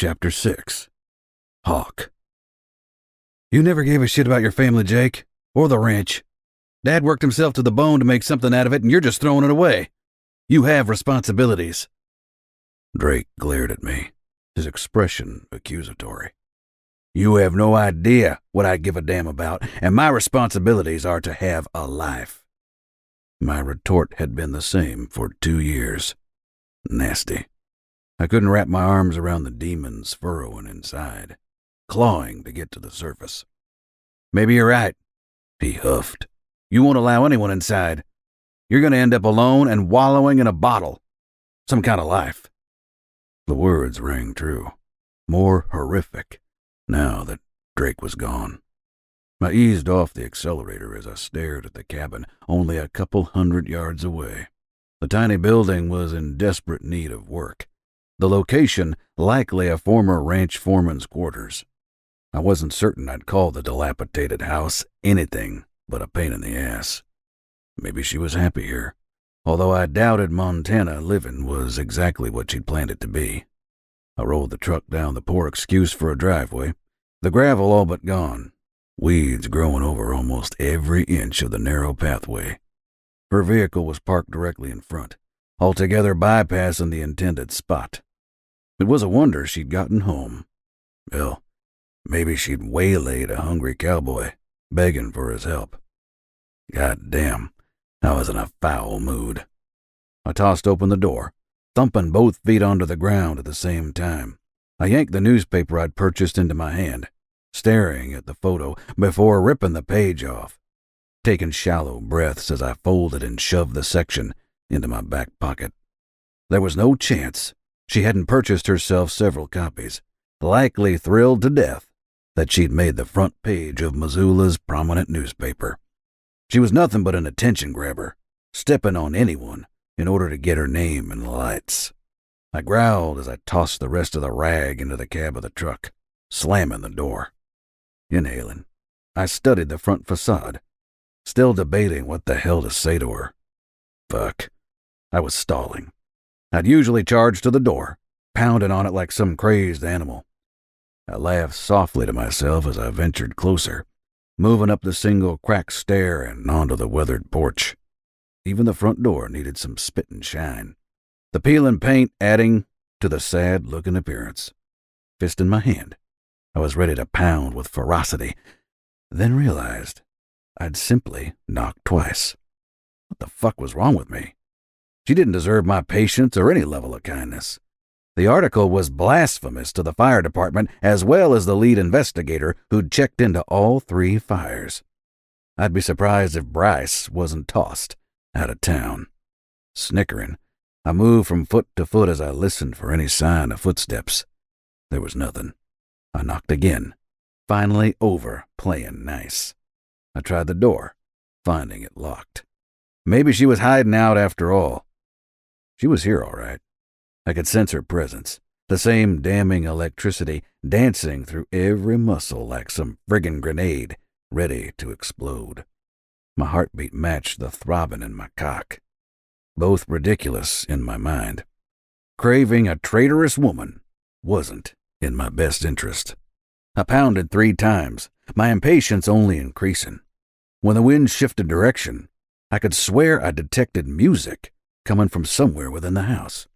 Chapter 6. Hawk. You never gave a shit about your family, Jake, or the ranch. Dad worked himself to the bone to make something out of it, and you're just throwing it away. You have responsibilities. Drake glared at me, his expression accusatory. You have no idea what I give a damn about, and my responsibilities are to have a life. My retort had been the same for 2 years. Nasty. I couldn't wrap my arms around the demons furrowing inside, clawing to get to the surface. Maybe you're right, he huffed. You won't allow anyone inside. You're going to end up alone and wallowing in a bottle. Some kind of life. The words rang true, more horrific now that Drake was gone. I eased off the accelerator as I stared at the cabin only a couple 100 yards away. The tiny building was in desperate need of work. The location likely a former ranch foreman's quarters. I wasn't certain I'd call the dilapidated house anything but a pain in the ass. Maybe she was happy here, although I doubted Montana living was exactly what she'd planned it to be. I rolled the truck down the poor excuse for a driveway, the gravel all but gone, weeds growing over almost every inch of the narrow pathway. Her vehicle was parked directly in front, altogether bypassing the intended spot. It was a wonder she'd gotten home. Well, maybe she'd waylaid a hungry cowboy, begging for his help. God damn, I was in a foul mood. I tossed open the door, thumping both feet onto the ground at the same time. I yanked the newspaper I'd purchased into my hand, staring at the photo before ripping the page off, taking shallow breaths as I folded and shoved the section into my back pocket. There was no chance she hadn't purchased herself several copies, likely thrilled to death that she'd made the front page of Missoula's prominent newspaper. She was nothing but an attention grabber, stepping on anyone in order to get her name in the lights. I growled as I tossed the rest of the rag into the cab of the truck, slamming the door. Inhaling, I studied the front facade, still debating what the hell to say to her. Fuck. I was stalling. I'd usually charge to the door, pounding on it like some crazed animal. I laughed softly to myself as I ventured closer, moving up the single cracked stair and onto the weathered porch. Even the front door needed some spit and shine, the peeling paint adding to the sad-looking appearance. Fist in my hand, I was ready to pound with ferocity, then realized I'd simply knocked twice. What the fuck was wrong with me? She didn't deserve my patience or any level of kindness. The article was blasphemous to the fire department as well as the lead investigator who'd checked into all 3 fires. I'd be surprised if Bryce wasn't tossed out of town. Snickering, I moved from foot to foot as I listened for any sign of footsteps. There was nothing. I knocked again, finally over playing nice. I tried the door, finding it locked. Maybe she was hiding out after all. She was here all right. I could sense her presence, the same damning electricity dancing through every muscle like some friggin' grenade ready to explode. My heartbeat matched the throbbing in my cock. Both ridiculous in my mind. Craving a traitorous woman wasn't in my best interest. I pounded 3 times, my impatience only increasing. When the wind shifted direction, I could swear I detected music coming from somewhere within the house.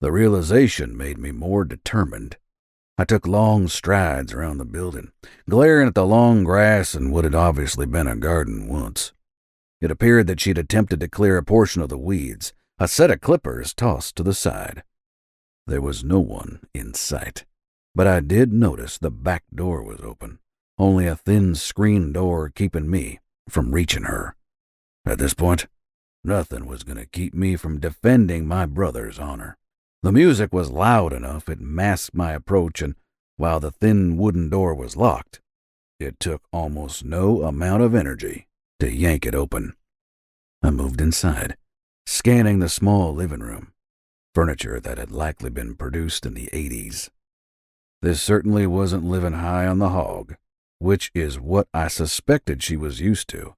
The realization made me more determined. I took long strides around the building, glaring at the long grass and what had obviously been a garden once. It appeared that she'd attempted to clear a portion of the weeds, a set of clippers tossed to the side. There was no one in sight, but I did notice the back door was open, only a thin screen door keeping me from reaching her. At this point, nothing was going to keep me from defending my brother's honor. The music was loud enough it masked my approach, and while the thin wooden door was locked, it took almost no amount of energy to yank it open. I moved inside, scanning the small living room, furniture that had likely been produced in the 80s. This certainly wasn't living high on the hog, which is what I suspected she was used to.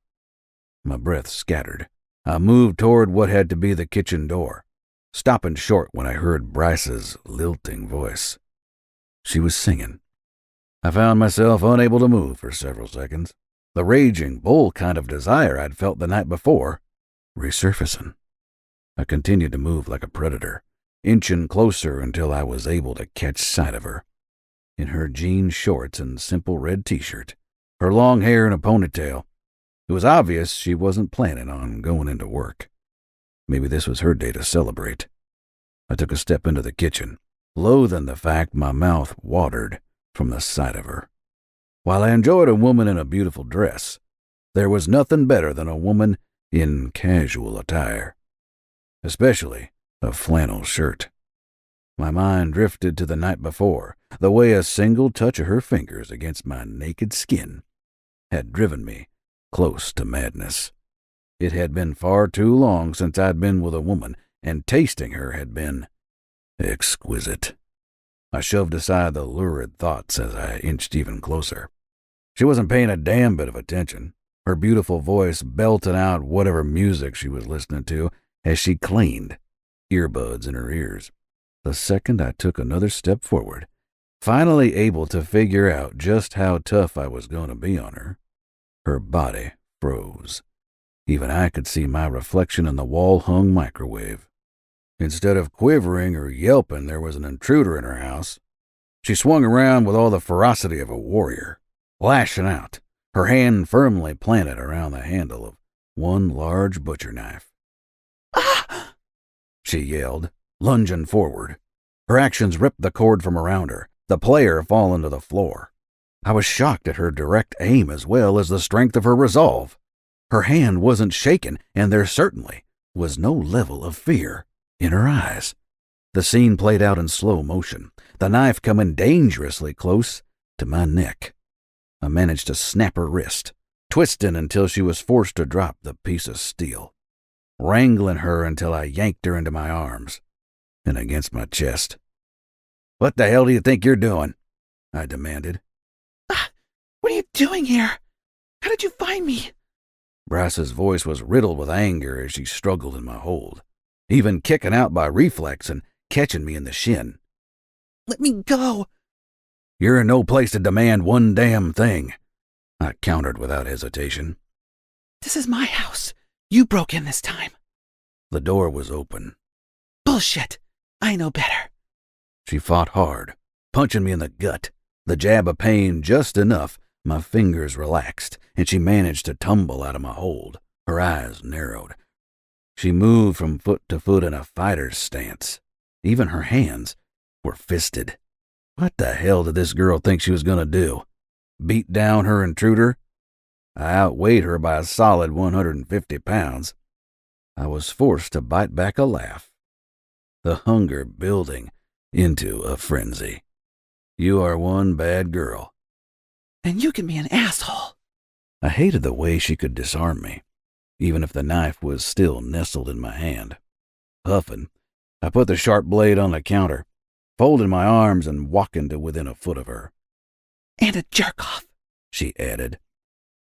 My breath scattered. I moved toward what had to be the kitchen door, stopping short when I heard Bryce's lilting voice. She was singing. I found myself unable to move for several seconds. The raging bull kind of desire I'd felt the night before resurfacing. I continued to move like a predator, inching closer until I was able to catch sight of her. In her jean shorts and simple red t-shirt, her long hair in a ponytail, it was obvious she wasn't planning on going into work. Maybe this was her day to celebrate. I took a step into the kitchen, loathing the fact my mouth watered from the sight of her. While I enjoyed a woman in a beautiful dress, there was nothing better than a woman in casual attire, especially a flannel shirt. My mind drifted to the night before, the way a single touch of her fingers against my naked skin had driven me close to madness. It had been far too long since I'd been with a woman, and tasting her had been exquisite. I shoved aside the lurid thoughts as I inched even closer. She wasn't paying a damn bit of attention, her beautiful voice belting out whatever music she was listening to as she cleaned, earbuds in her ears. The second I took another step forward, finally able to figure out just how tough I was going to be on her, her body froze. Even I could see my reflection in the wall-hung microwave. Instead of quivering or yelping there was an intruder in her house, she swung around with all the ferocity of a warrior, lashing out, her hand firmly planted around the handle of one large butcher knife. "Ah!" she yelled, lunging forward. Her actions ripped the cord from around her, the player falling to the floor. I was shocked at her direct aim as well as the strength of her resolve. Her hand wasn't shaken, and there certainly was no level of fear in her eyes. The scene played out in slow motion, the knife coming dangerously close to my neck. I managed to snap her wrist, twisting until she was forced to drop the piece of steel, wrangling her until I yanked her into my arms and against my chest. "What the hell do you think you're doing?" I demanded. What are you doing here? How did you find me?" Bryce's voice was riddled with anger as she struggled in my hold, even kicking out by reflex and catching me in the shin. "Let me go." "You're in no place to demand one damn thing," I countered without hesitation. "This is my house. You broke in this time." The door was open. "Bullshit. I know better." She fought hard, punching me in the gut, the jab of pain just enough. My fingers relaxed, and she managed to tumble out of my hold. Her eyes narrowed. She moved from foot to foot in a fighter's stance. Even her hands were fisted. What the hell did this girl think she was going to do? Beat down her intruder? I outweighed her by a solid 150 pounds. I was forced to bite back a laugh, the hunger building into a frenzy. "You are one bad girl." "And you can be an asshole." I hated the way she could disarm me, even if the knife was still nestled in my hand. Huffing, I put the sharp blade on the counter, folded my arms and walking to within a foot of her. "And a jerk-off," she added.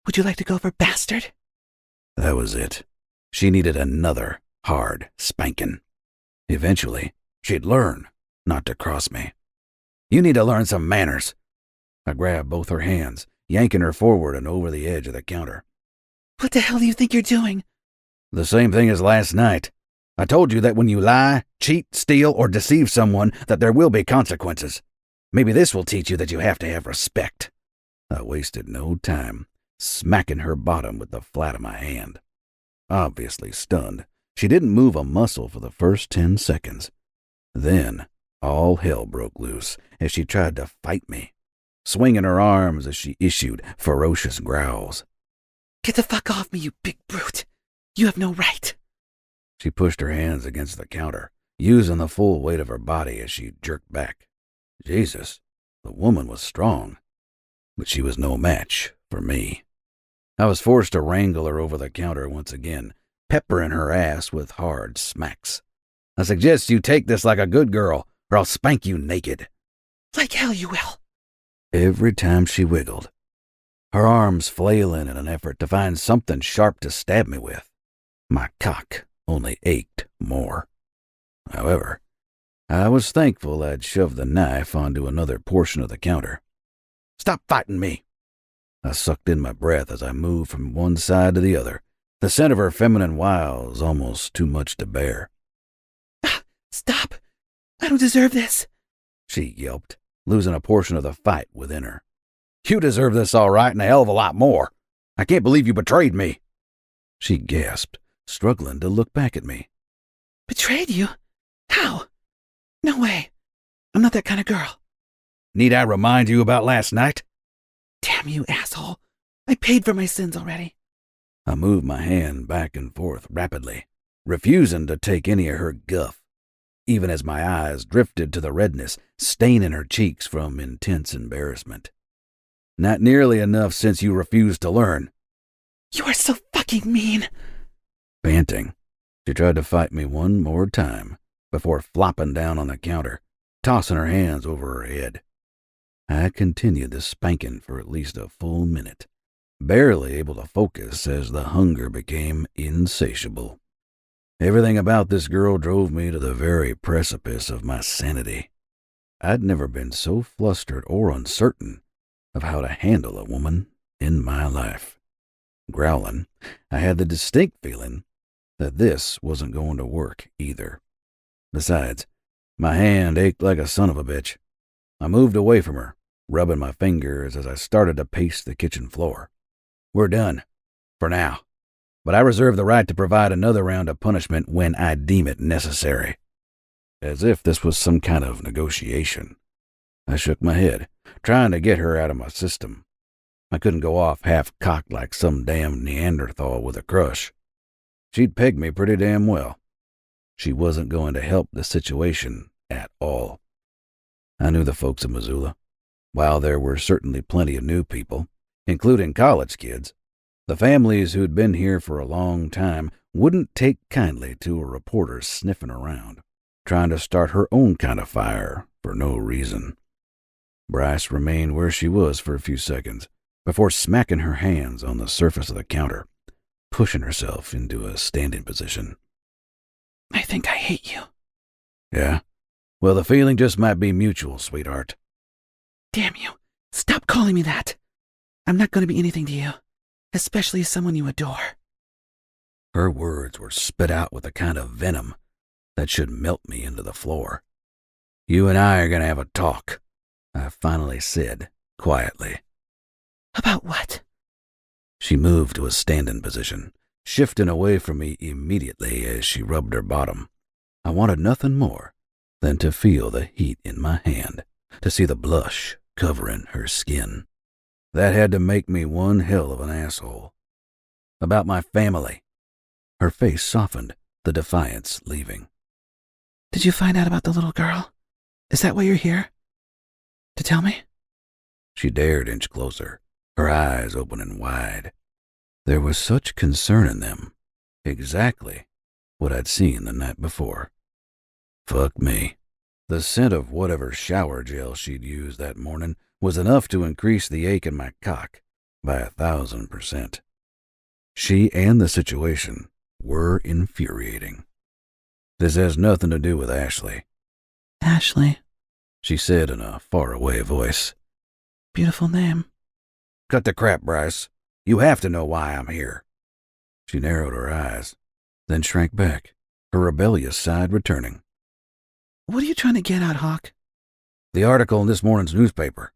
"Would you like to go for bastard?" That was it. She needed another hard spanking. Eventually, she'd learn not to cross me. "You need to learn some manners." I grabbed both her hands, yanking her forward and over the edge of the counter. "What the hell do you think you're doing?" "The same thing as last night. I told you that when you lie, cheat, steal, or deceive someone, that there will be consequences. Maybe this will teach you that you have to have respect." I wasted no time, smacking her bottom with the flat of my hand. Obviously stunned, she didn't move a muscle for the first 10 seconds. Then all hell broke loose as she tried to fight me, swinging her arms as she issued ferocious growls. "Get the fuck off me, you big brute. You have no right." She pushed her hands against the counter, using the full weight of her body as she jerked back. Jesus, the woman was strong, but she was no match for me. I was forced to wrangle her over the counter once again, peppering her ass with hard smacks. "I suggest you take this like a good girl, or I'll spank you naked." "Like hell you will." Every time she wiggled, her arms flailing in an effort to find something sharp to stab me with, my cock only ached more. However, I was thankful I'd shoved the knife onto another portion of the counter. "Stop fighting me." I sucked in my breath as I moved from one side to the other. The scent of her feminine wiles almost too much to bear. Stop. I don't deserve this, she yelped, losing a portion of the fight within her. "You deserve this all right and a hell of a lot more. I can't believe you betrayed me," she gasped, struggling to look back at me. Betrayed you? How? No way. I'm not that kind of girl. Need I remind you about last night? Damn you, asshole. I paid for my sins already. I moved my hand back and forth rapidly, refusing to take any of her guff, even as my eyes drifted to the redness staining her cheeks from intense embarrassment. "Not nearly enough since you refused to learn." You are so fucking mean. Panting, she tried to fight me one more time before flopping down on the counter, tossing her hands over her head. I continued the spanking for at least a full minute, barely able to focus as the hunger became insatiable. Everything about this girl drove me to the very precipice of my sanity. I'd never been so flustered or uncertain of how to handle a woman in my life. Growling, I had the distinct feeling that this wasn't going to work either. Besides, my hand ached like a son of a bitch. I moved away from her, rubbing my fingers as I started to pace the kitchen floor. "We're done. For now. But I reserve the right to provide another round of punishment when I deem it necessary." As if this was some kind of negotiation. I shook my head, trying to get her out of my system. I couldn't go off half-cocked like some damn Neanderthal with a crush. She'd pegged me pretty damn well. She wasn't going to help the situation at all. I knew the folks of Missoula. While there were certainly plenty of new people, including college kids, the families who'd been here for a long time wouldn't take kindly to a reporter sniffing around, trying to start her own kind of fire for no reason. Bryce remained where she was for a few seconds before smacking her hands on the surface of the counter, pushing herself into a standing position. I think I hate you. Yeah? Well, the feeling just might be mutual, sweetheart. Damn you. Stop calling me that. I'm not going to be anything to you, especially someone you adore. Her words were spit out with a kind of venom that should melt me into the floor. "You and I are going to have a talk," I finally said, quietly. About what? She moved to a standing position, shifting away from me immediately as she rubbed her bottom. I wanted nothing more than to feel the heat in my hand, to see the blush covering her skin. That had to make me one hell of an asshole. "About my family." Her face softened, the defiance leaving. Did you find out about the little girl? Is that why you're here? To tell me? She dared inch closer, her eyes opening wide. There was such concern in them, exactly what I'd seen the night before. Fuck me. The scent of whatever shower gel she'd used that morning was enough to increase the ache in my cock by 1,000%. She and the situation were infuriating. "This has nothing to do with Ashley." Ashley, she said in a faraway voice. Beautiful name. "Cut the crap, Bryce. You have to know why I'm here." She narrowed her eyes, then shrank back, her rebellious side returning. What are you trying to get at, Hawk? "The article in this morning's newspaper.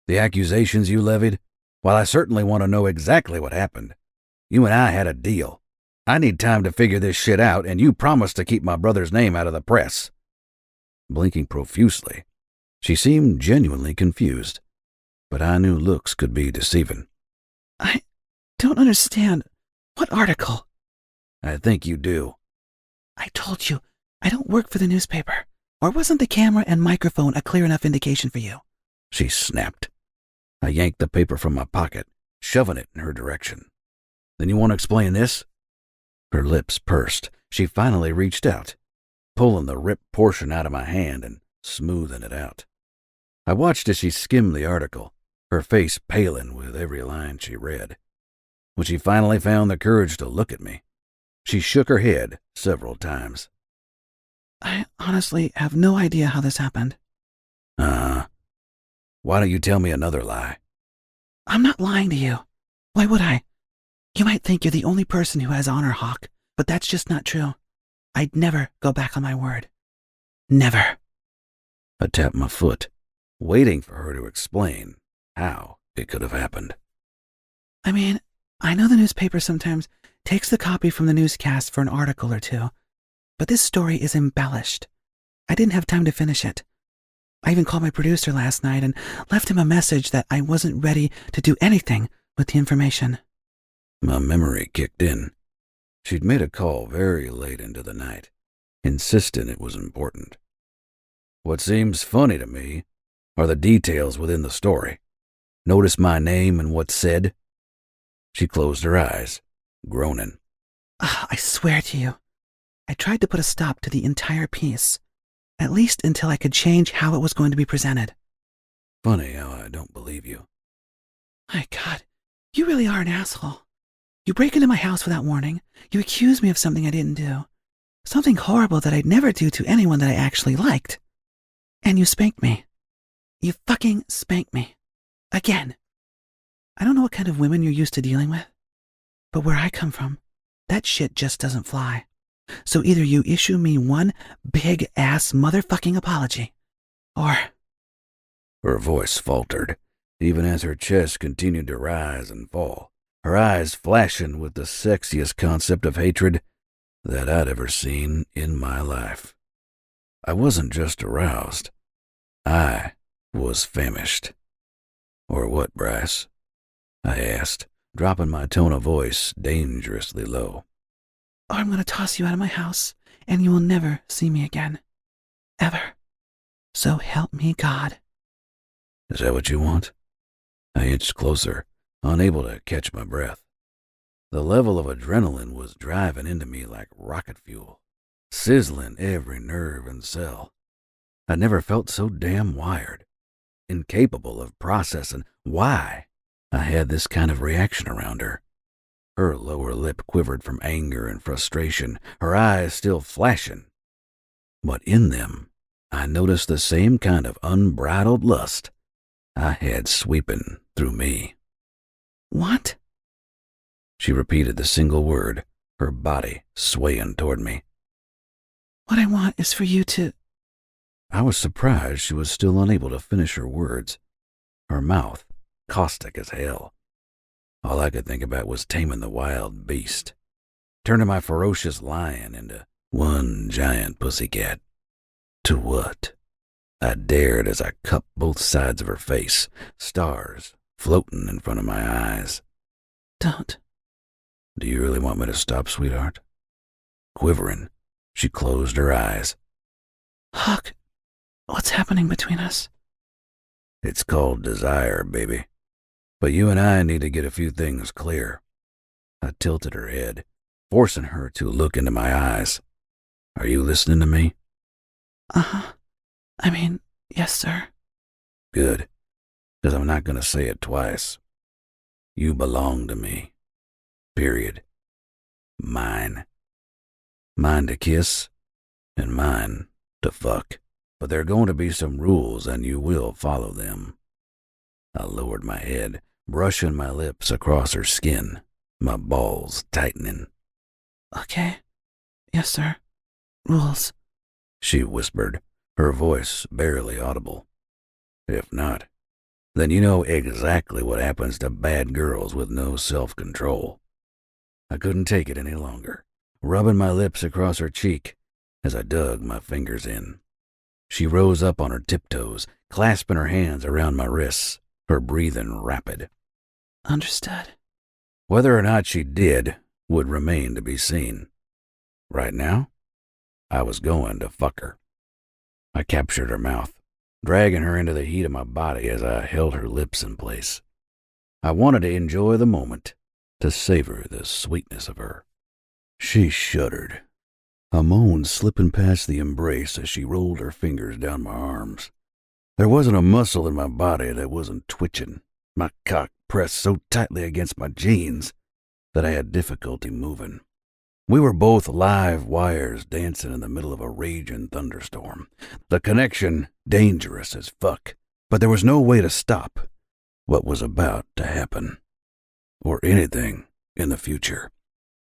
The accusations you levied. While I certainly want to know exactly what happened, you and I had a deal. I need time to figure this shit out, and you promised to keep my brother's name out of the press." Blinking profusely, she seemed genuinely confused, but I knew looks could be deceiving. I don't understand. What article? "I think you do." I told you, I don't work for the newspaper. Or wasn't the camera and microphone a clear enough indication for you? She snapped. I yanked the paper from my pocket, shoving it in her direction. "Then you want to explain this?" Her lips pursed. She finally reached out, pulling the ripped portion out of my hand and smoothing it out. I watched as she skimmed the article, her face paling with every line she read. When she finally found the courage to look at me, she shook her head several times. I honestly have no idea how this happened. Why don't you tell me another lie? I'm not lying to you. Why would I? You might think you're the only person who has honor, Hawk, but that's just not true. I'd never go back on my word. Never. I tapped my foot, waiting for her to explain how it could have happened. I mean, I know the newspaper sometimes takes the copy from the newscast for an article or two, but this story is embellished. I didn't have time to finish it. I even called my producer last night and left him a message that I wasn't ready to do anything with the information. My memory kicked in. She'd made a call very late into the night, insisting it was important. What seems funny to me are the details within the story. Notice my name and what's said? She closed her eyes, groaning. I swear to you, I tried to put a stop to the entire piece, at least until I could change how it was going to be presented. Funny how I don't believe you. My God, you really are an asshole. You break into my house without warning. You accuse me of something I didn't do. Something horrible that I'd never do to anyone that I actually liked. And you spanked me. You fucking spanked me. Again. I don't know what kind of women you're used to dealing with, but where I come from, that shit just doesn't fly. So either you issue me one big-ass motherfucking apology, or... Her voice faltered, even as her chest continued to rise and fall, her eyes flashing with the sexiest concept of hatred that I'd ever seen in my life. I wasn't just aroused. I was famished. Or what, Bryce? I asked, dropping my tone of voice dangerously low. Or I'm going to toss you out of my house, and you will never see me again. Ever. So help me God. Is that what you want? I inched closer, unable to catch my breath. The level of adrenaline was driving into me like rocket fuel, sizzling every nerve and cell. I never felt so damn wired, incapable of processing why I had this kind of reaction around her. Her lower lip quivered from anger and frustration, her eyes still flashing. But in them, I noticed the same kind of unbridled lust I had sweeping through me. What? She repeated the single word, her body swaying toward me. What I want is for you to... I was surprised she was still unable to finish her words, her mouth caustic as hell. All I could think about was taming the wild beast, turning my ferocious lion into one giant pussycat. To what? I dared as I cupped both sides of her face, stars floating in front of my eyes. Don't. Do you really want me to stop, sweetheart? Quivering, she closed her eyes. Huck, what's happening between us? It's called desire, baby. But you and I need to get a few things clear. I tilted her head, forcing her to look into my eyes. Are you listening to me? Uh-huh. I mean, yes, sir. Good, because I'm not going to say it twice. You belong to me. Period. Mine. Mine to kiss, and mine to fuck. But there are going to be some rules, and you will follow them. I lowered my head, brushing my lips across her skin, my balls tightening. Okay. Yes, sir. Rules. She whispered, her voice barely audible. If not, then you know exactly what happens to bad girls with no self-control. I couldn't take it any longer, rubbing my lips across her cheek as I dug my fingers in. She rose up on her tiptoes, clasping her hands around my wrists, her breathing rapid. Understood. Whether or not she did would remain to be seen. Right now, I was going to fuck her. I captured her mouth, dragging her into the heat of my body as I held her lips in place. I wanted to enjoy the moment, to savor the sweetness of her. She shuddered, a moan slipping past the embrace as she rolled her fingers down my arms. There wasn't a muscle in my body that wasn't twitching, my cock pressed so tightly against my jeans that I had difficulty moving. We were both live wires dancing in the middle of a raging thunderstorm. The connection dangerous as fuck, but there was no way to stop what was about to happen, or anything in the future.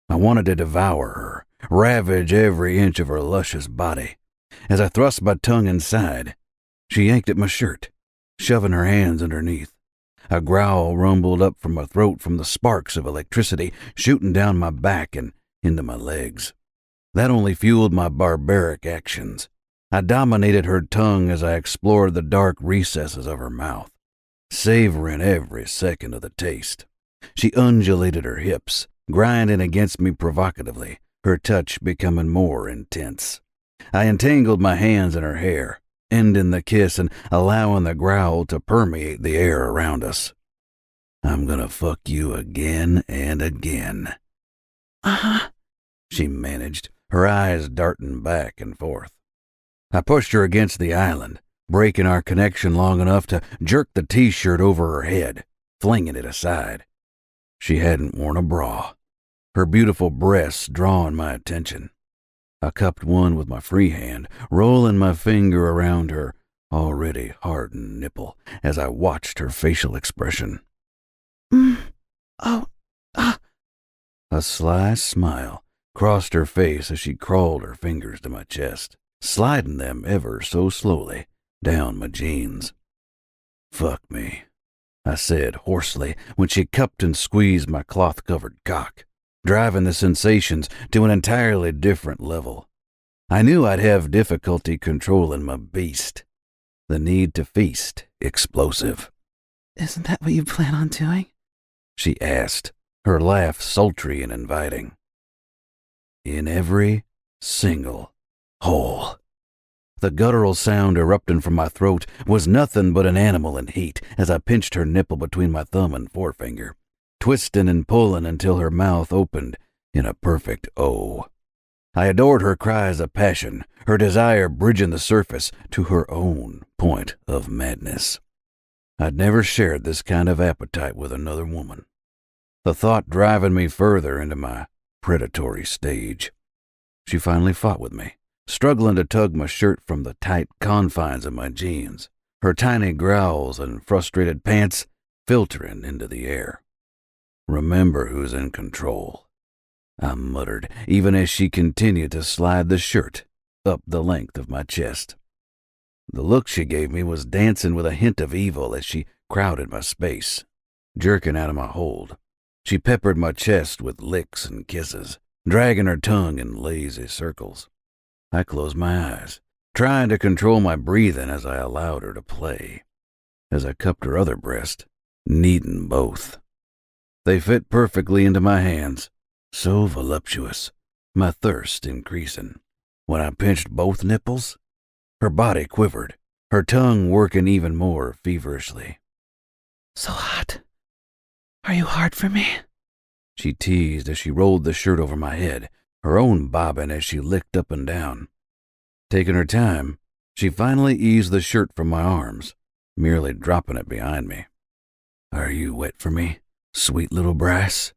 I wanted to devour her, ravage every inch of her luscious body. As I thrust my tongue inside, she yanked at my shirt, shoving her hands underneath. A growl rumbled up from my throat from the sparks of electricity shooting down my back and into my legs. That only fueled my barbaric actions. I dominated her tongue as I explored the dark recesses of her mouth, savoring every second of the taste. She undulated her hips, grinding against me provocatively, her touch becoming more intense. I entangled my hands in her hair, ending the kiss and allowing the growl to permeate the air around us. "I'm gonna fuck you again and again," she managed, her eyes darting back and forth. I pushed her against the island, breaking our connection long enough to jerk the t-shirt over her head, flinging it aside. She hadn't worn a bra, her beautiful breasts drawing my attention. I cupped one with my free hand, rolling my finger around her already hardened nipple as I watched her facial expression. A sly smile crossed her face as she crawled her fingers to my chest, sliding them ever so slowly down my jeans. "Fuck me," I said hoarsely when she cupped and squeezed my cloth-covered cock, driving the sensations to an entirely different level. I knew I'd have difficulty controlling my beast. The need to feast explosive. "Isn't that what you plan on doing?" she asked, her laugh sultry and inviting. "In every single hole." The guttural sound erupting from my throat was nothing but an animal in heat as I pinched her nipple between my thumb and forefinger, twisting and pulling until her mouth opened in a perfect O. I adored her cries of passion, her desire bridging the surface to her own point of madness. I'd never shared this kind of appetite with another woman, the thought driving me further into my predatory stage. She finally fought with me, struggling to tug my shirt from the tight confines of my jeans, her tiny growls and frustrated pants filtering into the air. "Remember who's in control," I muttered, even as she continued to slide the shirt up the length of my chest. The look she gave me was dancing with a hint of evil as she crowded my space, jerking out of my hold. She peppered my chest with licks and kisses, dragging her tongue in lazy circles. I closed my eyes, trying to control my breathing as I allowed her to play, as I cupped her other breast, kneading both. They fit perfectly into my hands, so voluptuous, my thirst increasing. When I pinched both nipples, her body quivered, her tongue working even more feverishly. "So hot. Are you hard for me?" she teased as she rolled the shirt over my head, her own bobbing as she licked up and down. Taking her time, she finally eased the shirt from my arms, merely dropping it behind me. "Are you wet for me, sweet little Bryce?"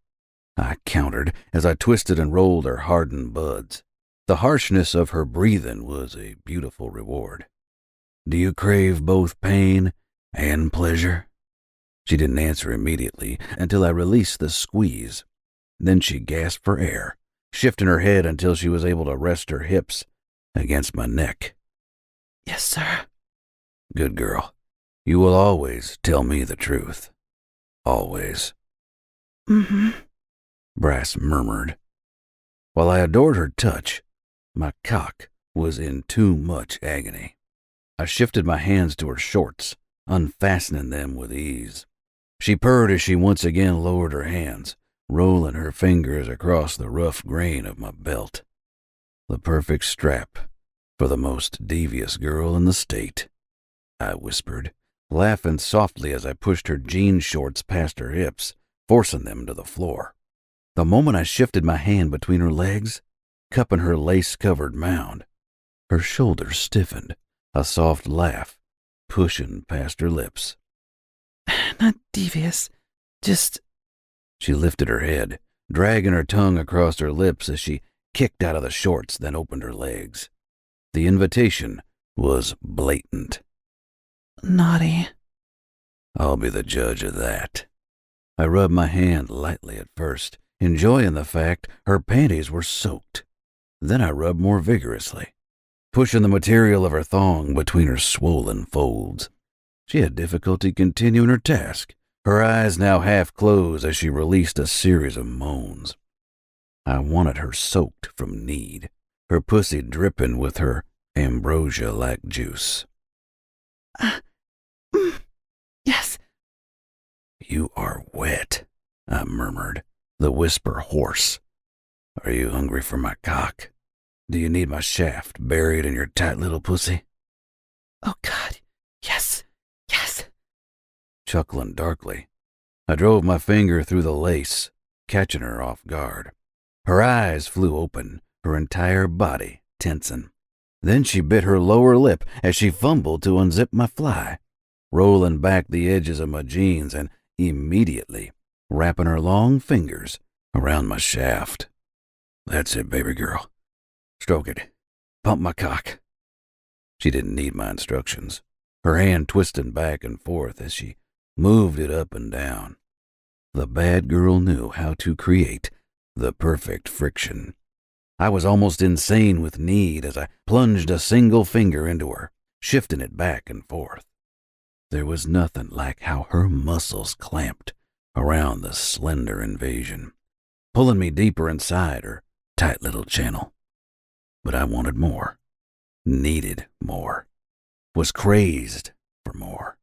I countered as I twisted and rolled her hardened buds. The harshness of her breathing was a beautiful reward. "Do you crave both pain and pleasure?" She didn't answer immediately until I released the squeeze. Then she gasped for air, shifting her head until she was able to rest her hips against my neck. "Yes, sir." "Good girl. You will always tell me the truth. Always." Bryce murmured. While I adored her touch, my cock was in too much agony. I shifted my hands to her shorts, unfastening them with ease. She purred as she once again lowered her hands, rolling her fingers across the rough grain of my belt. "The perfect strap for the most devious girl in the state," I whispered, laughing softly as I pushed her jean shorts past her hips, forcing them to the floor. The moment I shifted my hand between her legs, cupping her lace-covered mound, her shoulders stiffened, a soft laugh pushing past her lips. "Not devious, just..." She lifted her head, dragging her tongue across her lips as she kicked out of the shorts, then opened her legs. The invitation was blatant. Naughty. I'll be the judge of that. I rubbed my hand lightly at first, enjoying the fact her panties were soaked. Then I rubbed more vigorously, pushing the material of her thong between her swollen folds. She had difficulty continuing her task, her eyes now half closed as she released a series of moans. I wanted her soaked from need, her pussy dripping with her ambrosia-like juice. Yes. You are wet, I murmured, the whisper hoarse. Are you hungry for my cock? Do you need my shaft buried in your tight little pussy? Oh, God. Yes. Yes. Chuckling darkly, I drove my finger through the lace, catching her off guard. Her eyes flew open, her entire body tensing. Then she bit her lower lip as she fumbled to unzip my fly, rolling back the edges of my jeans and immediately wrapping her long fingers around my shaft. That's it, baby girl. Stroke it. Pump my cock. She didn't need my instructions, her hand twisting back and forth as she moved it up and down. The bad girl knew how to create the perfect friction. I was almost insane with need as I plunged a single finger into her, shifting it back and forth. There was nothing like how her muscles clamped around the slender invasion, pulling me deeper inside her tight little channel. But I wanted more, needed more, was crazed for more.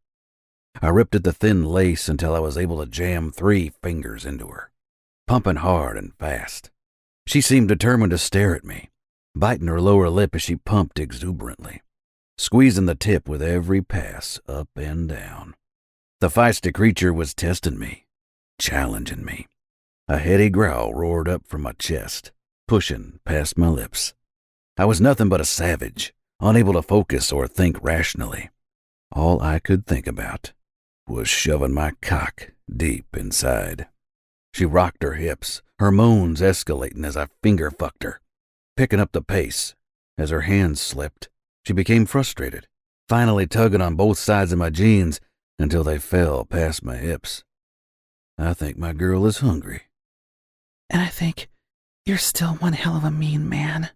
I ripped at the thin lace until I was able to jam 3 fingers into her, pumping hard and fast. She seemed determined to stare at me, biting her lower lip as she pumped exuberantly, squeezing the tip with every pass up and down. The feisty creature was testing me, challenging me. A heady growl roared up from my chest, pushing past my lips. I was nothing but a savage, unable to focus or think rationally. All I could think about was shoving my cock deep inside. She rocked her hips, her moans escalating as I finger-fucked her, picking up the pace. As her hands slipped, she became frustrated, finally tugging on both sides of my jeans until they fell past my hips. I think my girl is hungry. And I think you're still one hell of a mean man.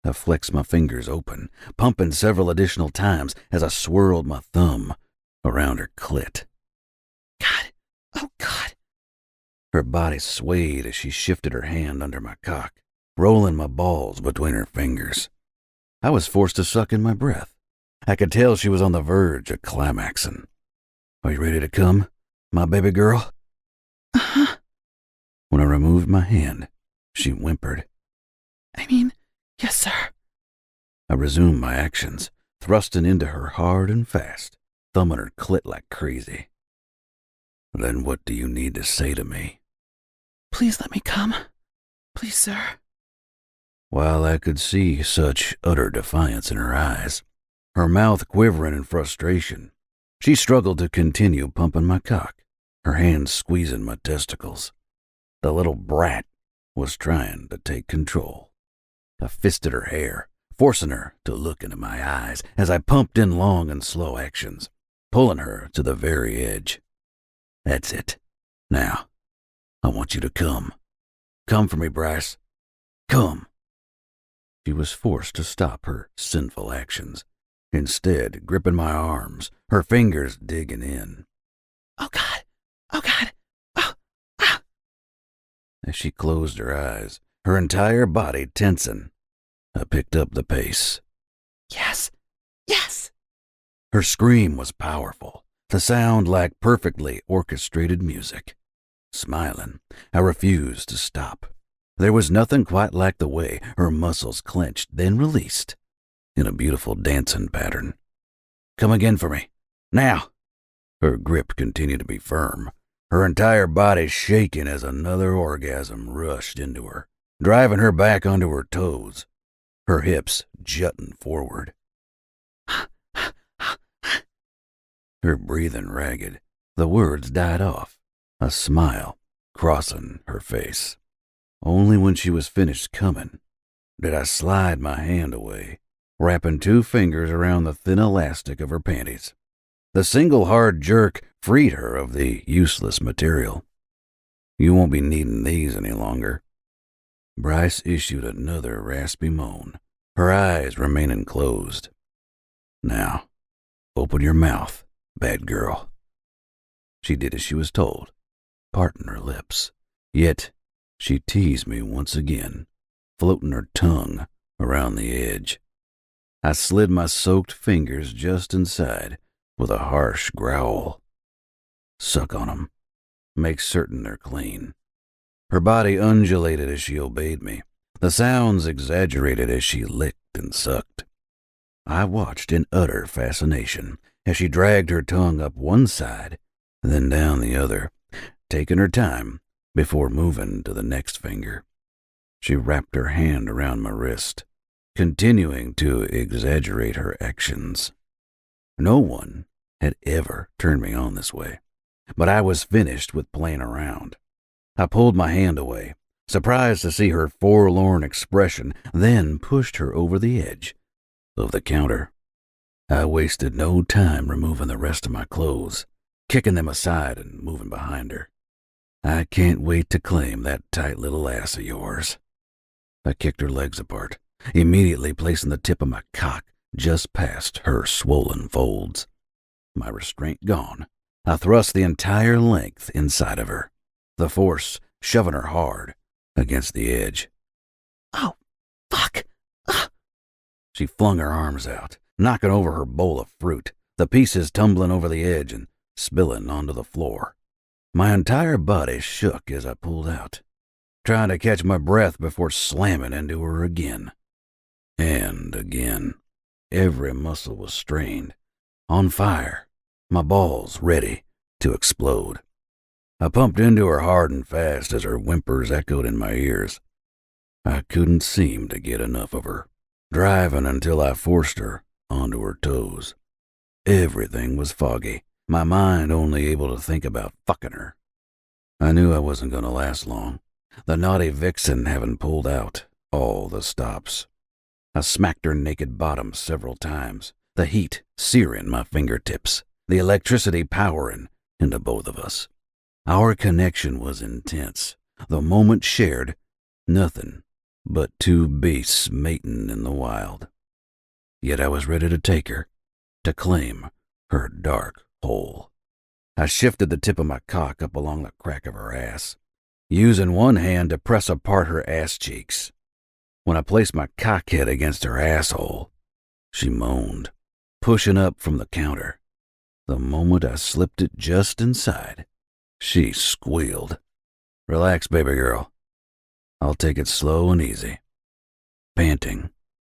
I flexed my fingers open, pumping several additional times as I swirled my thumb around her clit. God. Oh, God. Her body swayed as she shifted her hand under my cock, rolling my balls between her fingers. I was forced to suck in my breath. I could tell she was on the verge of climaxing. Are you ready to come, my baby girl? Uh-huh. When I removed my hand, she whimpered. I mean, yes, sir. I resumed my actions, thrusting into her hard and fast, thumbing her clit like crazy. Then what do you need to say to me? Please let me come. Please, sir. While I could see such utter defiance in her eyes, her mouth quivering in frustration, she struggled to continue pumping my cock, her hands squeezing my testicles. The little brat was trying to take control. I fisted her hair, forcing her to look into my eyes as I pumped in long and slow actions, pulling her to the very edge. That's it. Now, I want you to come. Come for me, Bryce. Come. She was forced to stop her sinful actions, instead gripping my arms, her fingers digging in. Oh, God. Oh, God. Oh, ah. As she closed her eyes, her entire body tensing, I picked up the pace. Yes. Yes. Her scream was powerful, the sound like perfectly orchestrated music. Smiling, I refused to stop. There was nothing quite like the way her muscles clenched, then released, in a beautiful dancing pattern. Come again for me. Now. Her grip continued to be firm, her entire body shaking as another orgasm rushed into her, driving her back onto her toes, her hips jutting forward. Her breathing ragged, the words died off, a smile crossing her face. Only when she was finished coming did I slide my hand away, wrapping 2 fingers around the thin elastic of her panties. The single hard jerk freed her of the useless material. You won't be needing these any longer. Bryce issued another raspy moan, her eyes remaining closed. Now, open your mouth, bad girl. She did as she was told, parting her lips. Yet, she teased me once again, floating her tongue around the edge. I slid my soaked fingers just inside with a harsh growl. Suck on 'em. Make certain they're clean. Her body undulated as she obeyed me. The sounds exaggerated as she licked and sucked. I watched in utter fascination as she dragged her tongue up one side, then down the other, taking her time before moving to the next finger. She wrapped her hand around my wrist, continuing to exaggerate her actions. No one had ever turned me on this way, but I was finished with playing around. I pulled my hand away, surprised to see her forlorn expression, then pushed her over the edge of the counter. I wasted no time removing the rest of my clothes, kicking them aside and moving behind her. I can't wait to claim that tight little ass of yours. I kicked her legs apart, immediately placing the tip of my cock just past her swollen folds. My restraint gone, I thrust the entire length inside of her, the force shoving her hard against the edge. Oh, fuck! Ugh. She flung her arms out, knocking over her bowl of fruit, the pieces tumbling over the edge and spilling onto the floor. My entire body shook as I pulled out, trying to catch my breath before slamming into her again. And again. Every muscle was strained, on fire, my balls ready to explode. I pumped into her hard and fast as her whimpers echoed in my ears. I couldn't seem to get enough of her, driving until I forced her onto her toes. Everything was foggy, my mind only able to think about fucking her. I knew I wasn't going to last long, the naughty vixen having pulled out all the stops. I smacked her naked bottom several times, the heat searing my fingertips, the electricity powering into both of us. Our connection was intense, the moment shared, nothing but 2 beasts mating in the wild. Yet I was ready to take her, to claim her dark hole. I shifted the tip of my cock up along the crack of her ass, using one hand to press apart her ass cheeks. When I placed my cockhead against her asshole, she moaned, pushing up from the counter. The moment I slipped it just inside, she squealed. Relax, baby girl. I'll take it slow and easy. Panting,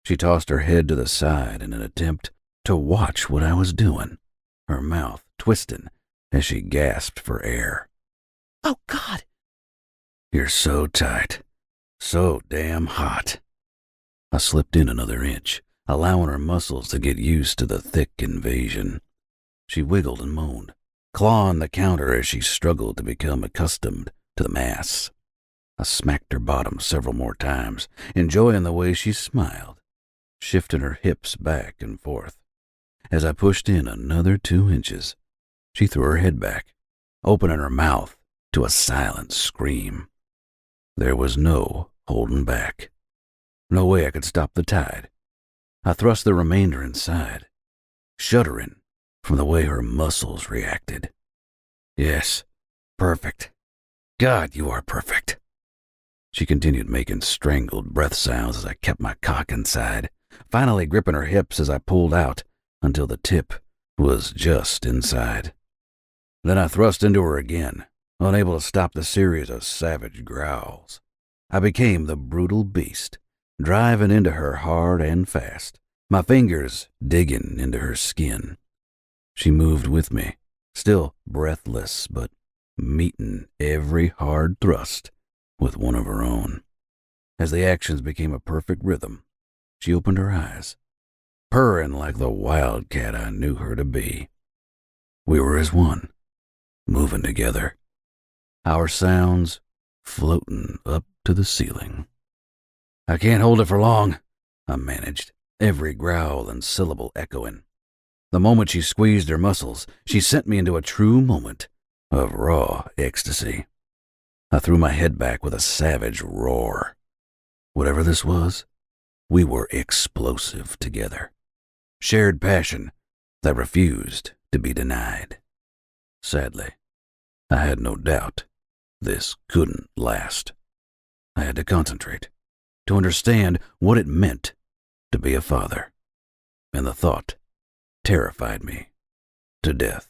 she tossed her head to the side in an attempt to watch what I was doing, her mouth twisting as she gasped for air. Oh, God! You're so tight, so damn hot. I slipped in another inch, allowing her muscles to get used to the thick invasion. She wiggled and moaned, clawing the counter as she struggled to become accustomed to the mass. I smacked her bottom several more times, enjoying the way she smiled, shifting her hips back and forth. As I pushed in another 2 inches, she threw her head back, opening her mouth to a silent scream. There was no holding back. No way I could stop the tide. I thrust the remainder inside, shuddering from the way her muscles reacted. Yes, perfect. God, you are perfect. She continued making strangled breath sounds as I kept my cock inside, finally gripping her hips as I pulled out until the tip was just inside. Then I thrust into her again, unable to stop the series of savage growls. I became the brutal beast, driving into her hard and fast, my fingers digging into her skin. She moved with me, still breathless, but meeting every hard thrust with one of her own. As the actions became a perfect rhythm, she opened her eyes, purring like the wildcat I knew her to be. We were as one, moving together, our sounds floating up to the ceiling. I can't hold it for long, I managed, every growl and syllable echoing. The moment she squeezed her muscles, she sent me into a true moment of raw ecstasy. I threw my head back with a savage roar. Whatever this was, we were explosive together. Shared passion that refused to be denied. Sadly, I had no doubt this couldn't last. I had to concentrate, to understand what it meant to be a father, and the thought terrified me to death.